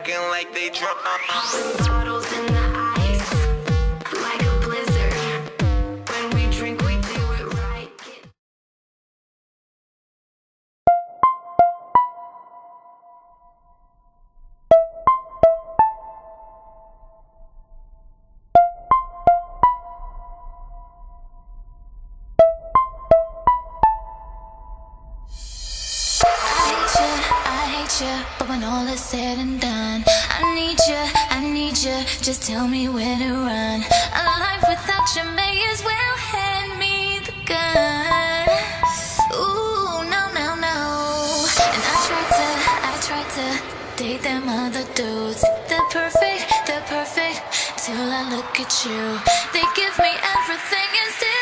acting like they drunk. Bottles in the ice, like a blizzard. When we drink, we do it right. I hate you, but when all is said and done, I need you, just tell me where to run. A life without you may as well hand me the gun. Ooh, no, no, no. And I tried to date them other dudes. They're perfect, till I look at you. They give me everything and still